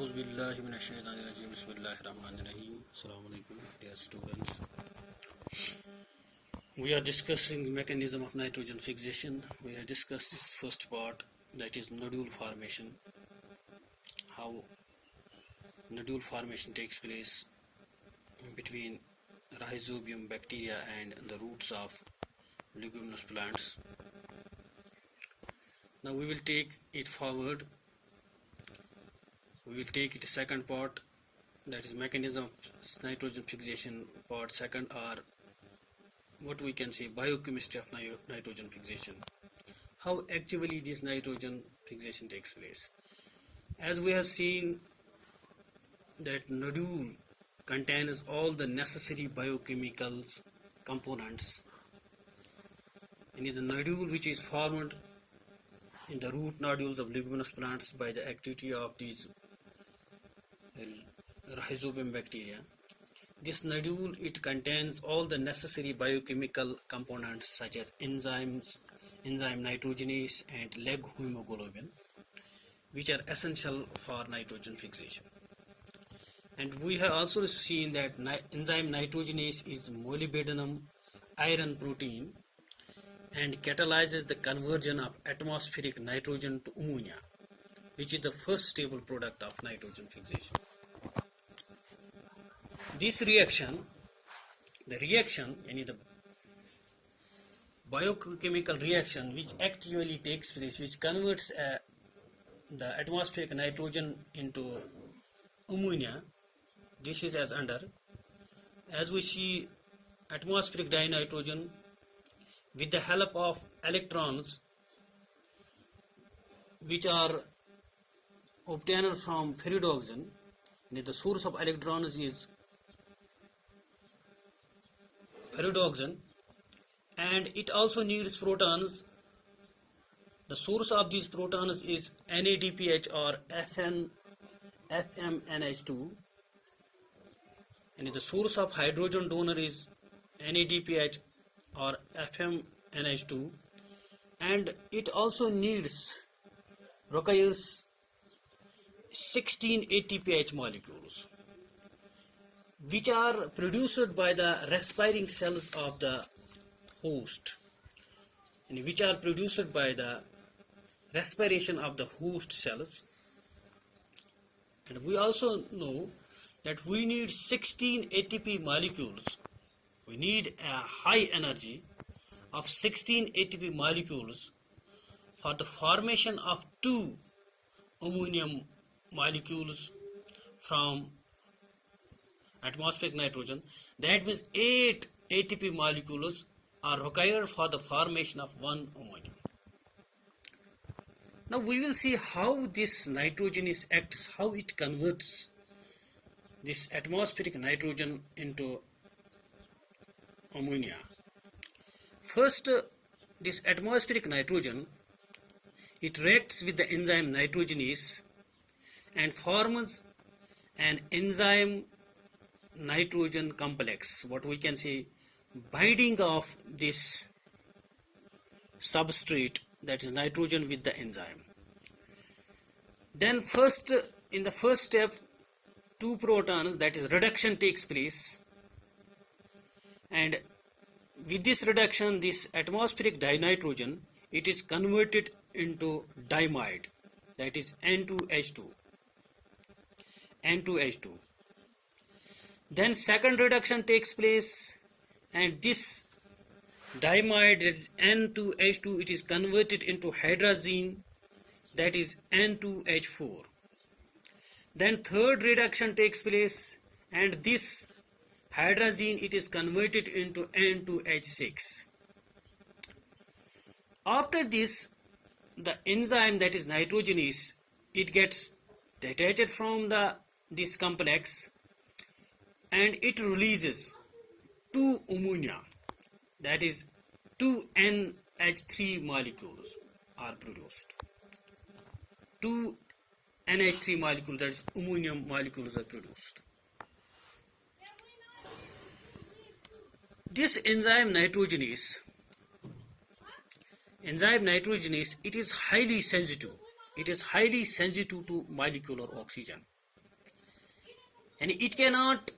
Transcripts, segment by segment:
Auzubillahiminash-shaytanir-rajim. Bismillahir-rahmanir-rahim. Assalamu alaikum, dear students. We are discussing mechanism of nitrogen fixation. We have discussed its first part, that is nodule formation. How nodule formation takes place between Rhizobium bacteria and the roots of leguminous plants. Now we will take it forward. We will take it second part, that is mechanism of nitrogen fixation part second, or what we can say biochemistry of nitrogen fixation. How actually this nitrogen fixation takes place. As we have seen that nodule contains all the necessary biochemical components. And the nodule which is formed in the root nodules of leguminous plants by the activity of these Rhizobium bacteria. This nodule, it contains all the necessary biochemical components such as enzymes, enzyme nitrogenase and leg hemoglobin, which are essential for nitrogen fixation. And we have also seen that enzyme nitrogenase is molybdenum iron protein and catalyzes the conversion of atmospheric nitrogen to ammonia, which is the first stable product of nitrogen fixation. This reaction, the biochemical reaction which actually takes place, which converts the atmospheric nitrogen into ammonia, this is as under. As we see, atmospheric dinitrogen with the help of electrons which are obtained from ferredoxin. The source of electrons is ferredoxin, and it also needs protons. The source of these protons is NADPH or FMNH2, and the source of hydrogen donor is NADPH or FMNH2, and it also requires 16 ATPH molecules, which are produced by the respiring cells of the host, and which are produced by the respiration of the host cells. And we also know that we need 16 ATP molecules. We need a high energy of 16 ATP molecules for the formation of 2 ammonium molecules from atmospheric nitrogen. That means 8 ATP molecules are required for the formation of 1 ammonium. Now we will see how this nitrogen acts, how it converts this atmospheric nitrogen into ammonia. First, this atmospheric nitrogen, it reacts with the enzyme nitrogenase and forms an enzyme nitrogen complex, what we can say binding of this substrate, that is nitrogen, with the enzyme. Then in the first step, 2 protons, that is reduction, takes place, and with this reduction, this atmospheric dinitrogen, it is converted into diamide, that is N2H2. Then second reduction takes place, and this diamide, that is N2H2, it is converted into hydrazine, that is N2H4. Then third reduction takes place, and this hydrazine, it is converted into N2H6. After this, the enzyme, that is nitrogenase, it gets detached from this complex, and it releases 2 ammonia, that is 2 NH3 molecules are produced. 2 NH3 molecules, that is ammonium molecules, are produced. This enzyme nitrogenase, it is highly sensitive. It is highly sensitive to molecular oxygen. and it cannot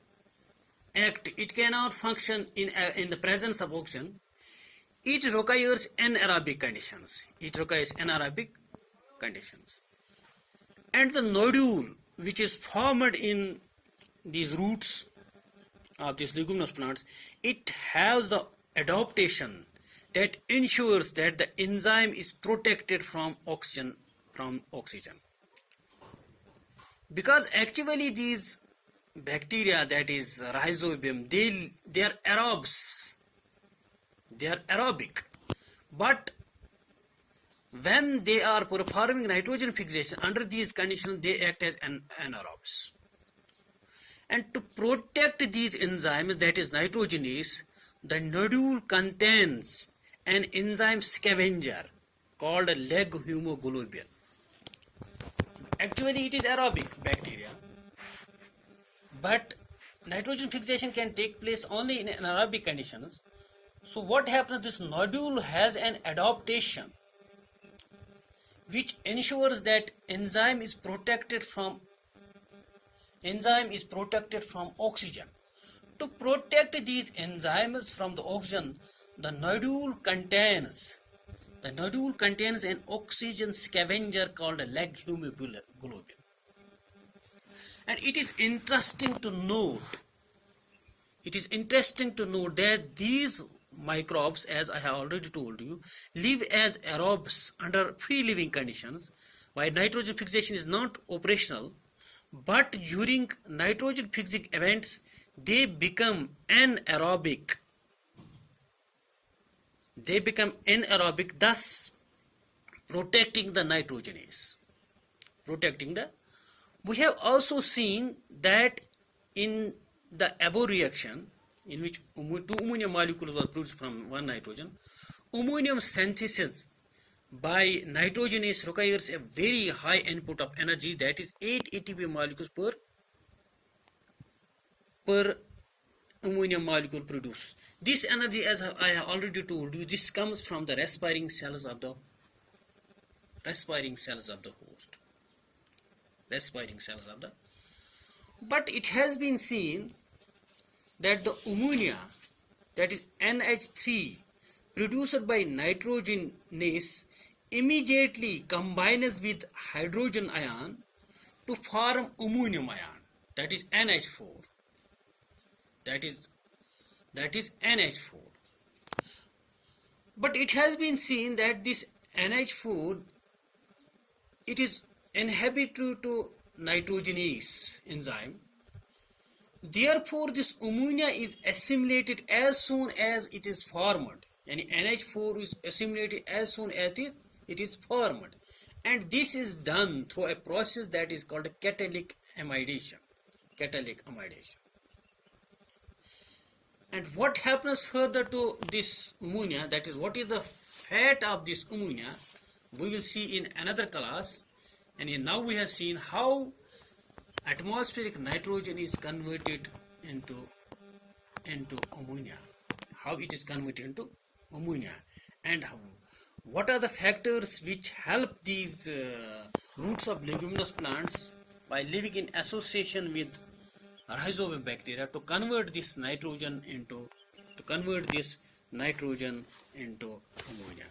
act, it cannot function in the presence of oxygen. It requires anaerobic conditions. It requires anaerobic conditions. And the nodule which is formed in these roots of these leguminous plants, it has the adaptation that ensures that the enzyme is protected from oxygen. Because actually these bacteria, that is rhizobium, they are aerobes. They are aerobic. But when they are performing nitrogen fixation, under these conditions they act as anaerobes. And to protect these enzymes, that is nitrogenase, the nodule contains an enzyme scavenger called a leg hemoglobin. Actually it is aerobic bacteria, but nitrogen fixation can take place only in anaerobic conditions. So what happens, this nodule has an adaptation which ensures that enzyme is protected from oxygen. To protect these enzymes from the oxygen, the nodule contains an oxygen scavenger called a leg hemoglobin. And it is interesting to note that these microbes, as I have already told you, live as aerobes under free living conditions, while nitrogen fixation is not operational. But during nitrogen fixing events, they become anaerobic. Thus protecting the nitrogenase. We have also seen that in the Abbo reaction, in which two ammonium molecules were produced from one nitrogen, ammonium synthesis by nitrogenase requires a very high input of energy, that is 8 ATP molecules per ammonium molecule produced. This energy, as I have already told you, this comes from the respiring cells of the host. But it has been seen that the ammonia, that is NH3, produced by nitrogenase, immediately combines with hydrogen ion to form ammonium ion, that is NH4. That is NH4. But it has been seen that this NH4, it is inhibitory to nitrogenase enzyme. Therefore, this ammonia is assimilated as soon as it is formed. And NH4 is assimilated as soon as it is formed. And this is done through a process that is called catalytic amidation. And what happens further to this ammonia, that is, what is the fate of this ammonia, we will see in another class. And now we have seen how atmospheric nitrogen is converted into ammonia, how it is converted into ammonia, and what are the factors which help these roots of leguminous plants by living in association with rhizobium bacteria to convert this nitrogen into ammonia.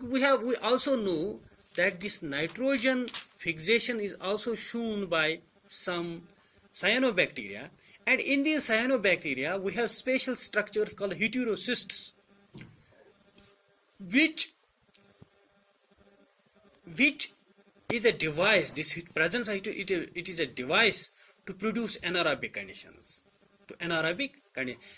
We also know that this nitrogen fixation is also shown by some cyanobacteria, and in these cyanobacteria we have special structures called heterocysts, which is a device. This presence it is a device to produce anaerobic conditions. And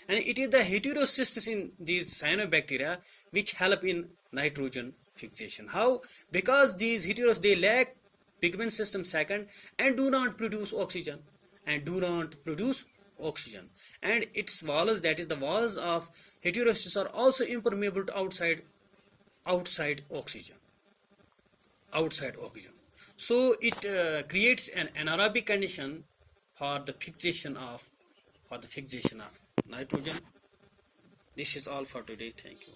it is the heterocysts in these cyanobacteria which help in nitrogen fixation. How? Because these heteros, they lack pigment system second and do not produce oxygen. And its walls, that is the walls of heterocysts, are also impermeable to outside oxygen. So it creates an anaerobic condition for the fixation of nitrogen. This is all for today. Thank you.